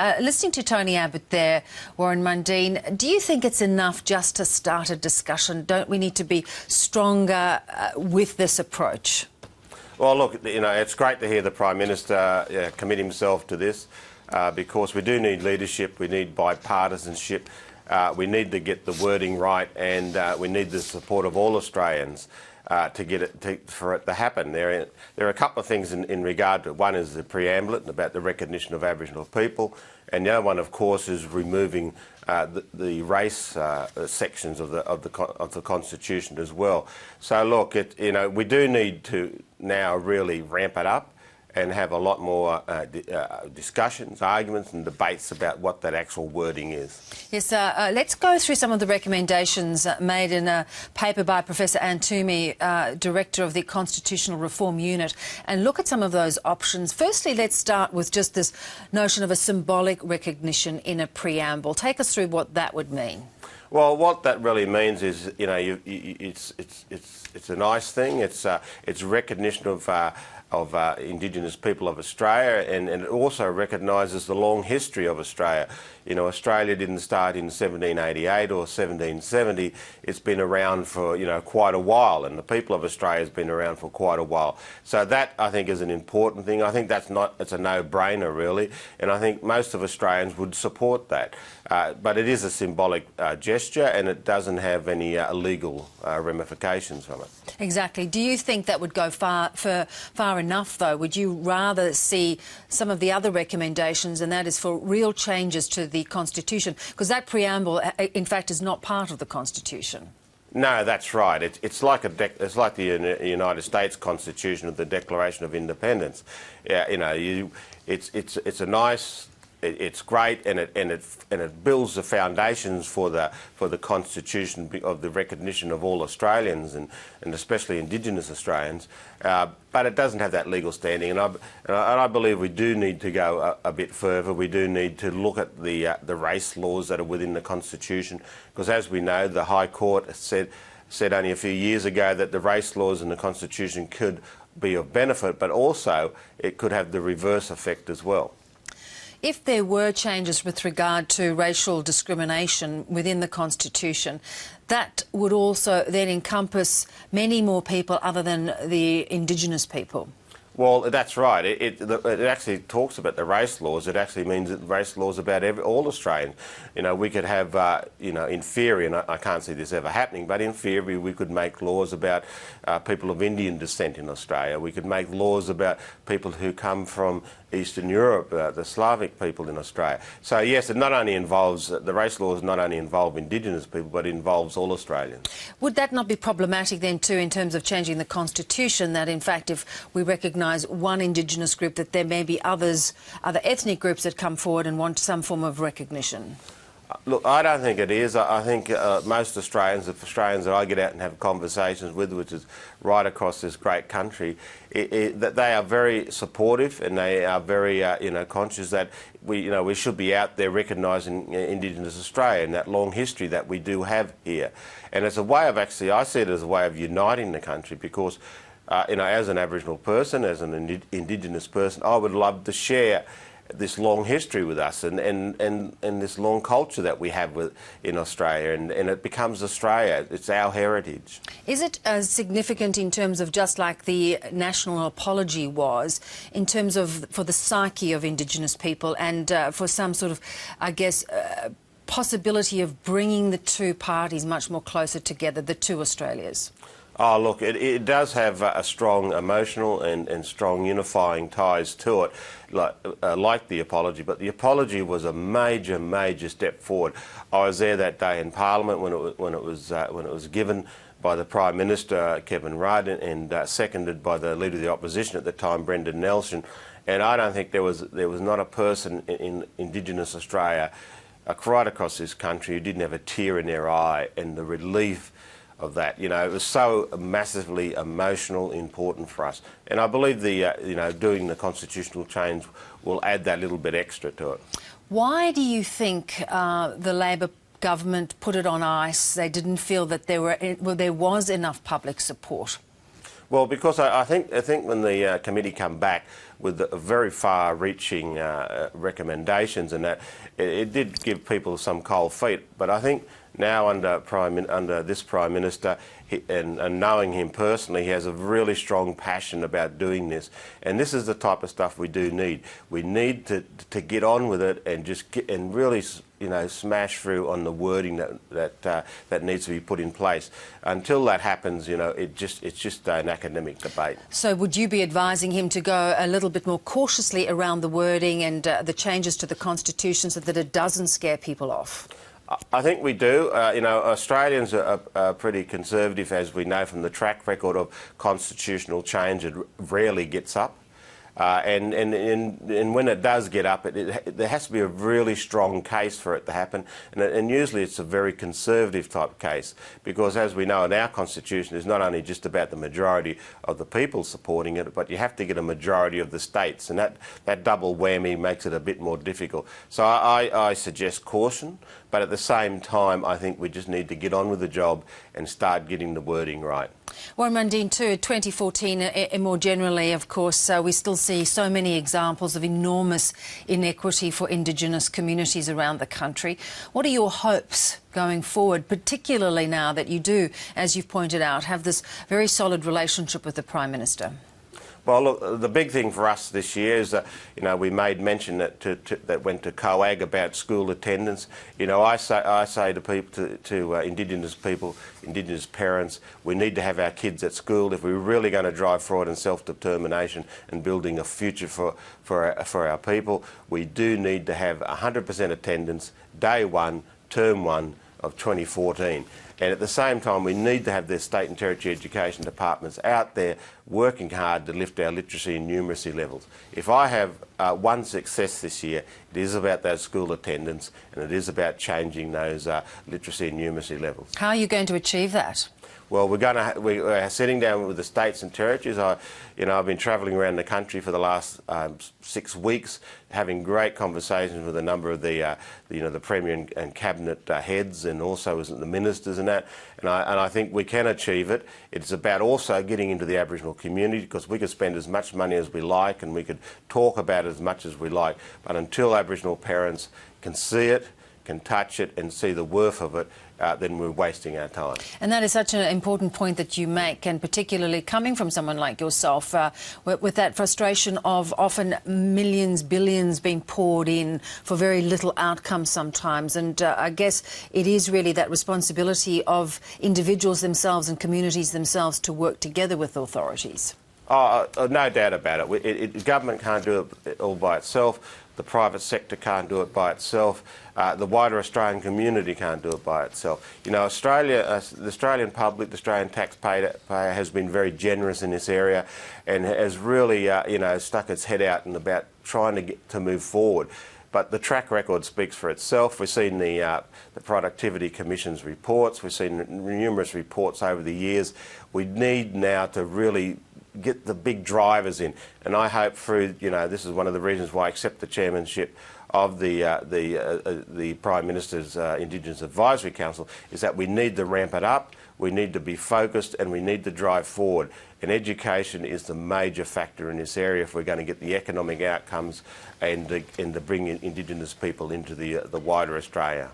Listening to Tony Abbott there, Warren Mundine, do you think it's enough just to start a discussion? Don't we need to be stronger with this approach? Well, look, it's great to hear the Prime Minister commit himself to this because we do need leadership, we need bipartisanship, we need to get the wording right, and we need the support of all Australians for it to happen. There are a couple of things in regard to it. One is the preamble about the recognition of Aboriginal people, and the other one, of course, is removing the race sections of the Constitution as well. So, look, we do need to now really ramp it up and have a lot more discussions, arguments and debates about what that actual wording is. Yes, let's go through some of the recommendations made in a paper by Professor Anne Toomey, Director of the Constitutional Reform Unit, and look at some of those options. Firstly, let's start with just this notion of a symbolic recognition in a preamble. Take us through what that would mean. Well, what that really means is, it's a nice thing. It's recognition of Indigenous people of Australia, and it also recognises the long history of Australia. Australia didn't start in 1788 or 1770. It's been around for, quite a while, and the people of Australia has been around for quite a while. So that, I think, is an important thing. I think it's a no-brainer, really, and I think most of Australians would support that. But it is a symbolic gesture, and it doesn't have any legal ramifications from it. Exactly. Do you think that would go far enough, though? Would you rather see some of the other recommendations, and that is for real changes to the Constitution? Because that preamble, in fact, is not part of the Constitution. No, that's right. It's like the United States Constitution of the Declaration of Independence. It's a nice. It's great, and it builds the foundations for the Constitution of the recognition of all Australians and especially Indigenous Australians, but it doesn't have that legal standing. And I believe we do need to go a bit further. We do need to look at the race laws that are within the Constitution, because as we know, the High Court said only a few years ago that the race laws in the Constitution could be of benefit, but also it could have the reverse effect as well. If there were changes with regard to racial discrimination within the Constitution, that would also then encompass many more people other than the Indigenous people. Well, that's right. It actually talks about the race laws. It actually means that race laws about all Australians. We could have, in theory, and I can't see this ever happening, but in theory we could make laws about people of Indian descent in Australia. We could make laws about people who come from Eastern Europe, the Slavic people in Australia. So yes, it not only involves, the race laws not only involve Indigenous people, but it involves all Australians. Would that not be problematic then too in terms of changing the Constitution, that in fact if we recognise one Indigenous group that there may be other ethnic groups that come forward and want some form of recognition? Look, I don't think it is. I think most Australians, the Australians that I get out and have conversations with, which is right across this great country, that they are very supportive, and they are very, conscious that we should be out there recognising Indigenous Australia and that long history that we do have here. And it's a way of actually, I see it as a way of uniting the country, because as an Aboriginal person, as an Indigenous person, I would love to share this long history with us and this long culture that we have in Australia, and it becomes Australia. It's our heritage. Is it significant in terms of, just like the national apology was, in terms of for the psyche of Indigenous people and for some sort of, I guess, possibility of bringing the two parties much more closer together, the two Australias? Oh, look, it does have a strong emotional and strong unifying ties to it, like the apology. But the apology was a major step forward. I was there that day in Parliament when it was given by the Prime Minister, Kevin Rudd, and seconded by the Leader of the Opposition at the time, Brendan Nelson. And I don't think there was not a person in Indigenous Australia right across this country who didn't have a tear in their eye, and the relief of that. It was so massively emotional, important for us. And I believe doing the constitutional change will add that little bit extra to it. Why do you think the Labor government put it on ice? They didn't feel that there was enough public support. Well, because I think when the committee come back, with the very far-reaching recommendations, and that it did give people some cold feet. But I think now under this Prime Minister, and knowing him personally, he has a really strong passion about doing this. And this is the type of stuff we do need. We need to get on with it and just really, you know, smash through on the wording that needs to be put in place. Until that happens, you know, it's just an academic debate. So would you be advising him to go a little bit more cautiously around the wording and the changes to the Constitution so that it doesn't scare people off? I think we do. You know, Australians are pretty conservative, as we know from the track record of constitutional change. It rarely gets up. And when it does get up, there has to be a really strong case for it to happen, and usually it's a very conservative type case, because as we know in our constitution, it's not only just about the majority of the people supporting it, but you have to get a majority of the states, and that double whammy makes it a bit more difficult. So I suggest caution, but at the same time I think we just need to get on with the job and start getting the wording right. Warren Mundine, too, 2014, and more generally, of course, we still see so many examples of enormous inequity for Indigenous communities around the country. What are your hopes going forward, particularly now that you do, as you've pointed out, have this very solid relationship with the Prime Minister? Well, look, the big thing for us this year is that, you know, we made mention that went to COAG about school attendance. You know, I say to people, to Indigenous people, Indigenous parents, we need to have our kids at school if we're really going to drive forward in self-determination and building a future for our people. We do need to have 100% attendance, day one, term one of 2014. And at the same time, we need to have the state and territory education departments out there working hard to lift our literacy and numeracy levels. If I have one success this year, it is about that school attendance, and it is about changing those literacy and numeracy levels. How are you going to achieve that? Well, we're sitting down with the states and territories. I've been travelling around the country for the last 6 weeks, having great conversations with a number of the Premier and Cabinet heads, and also the ministers and that. And I think we can achieve it. It's about also getting into the Aboriginal community, because we could spend as much money as we like and we could talk about it as much as we like. But until Aboriginal parents can see it, can touch it and see the worth of it, then we're wasting our time. And that is such an important point that you make, and particularly coming from someone like yourself, with that frustration of often millions, billions being poured in for very little outcome sometimes. And I guess it is really that responsibility of individuals themselves and communities themselves to work together with authorities. Oh, no doubt about it. Government can't do it all by itself. The private sector can't do it by itself. The wider Australian community can't do it by itself. You know, Australia, the Australian public, the Australian taxpayer has been very generous in this area, and has really, stuck its head out and about trying to move forward. But the track record speaks for itself. We've seen the Productivity Commission's reports. We've seen numerous reports over the years. We need now to really get the big drivers in, and I hope through, this is one of the reasons why I accept the chairmanship of the Prime Minister's Indigenous Advisory Council, is that we need to ramp it up, we need to be focused, and we need to drive forward. And education is the major factor in this area if we're going to get the economic outcomes and to bring in Indigenous people into the wider Australia.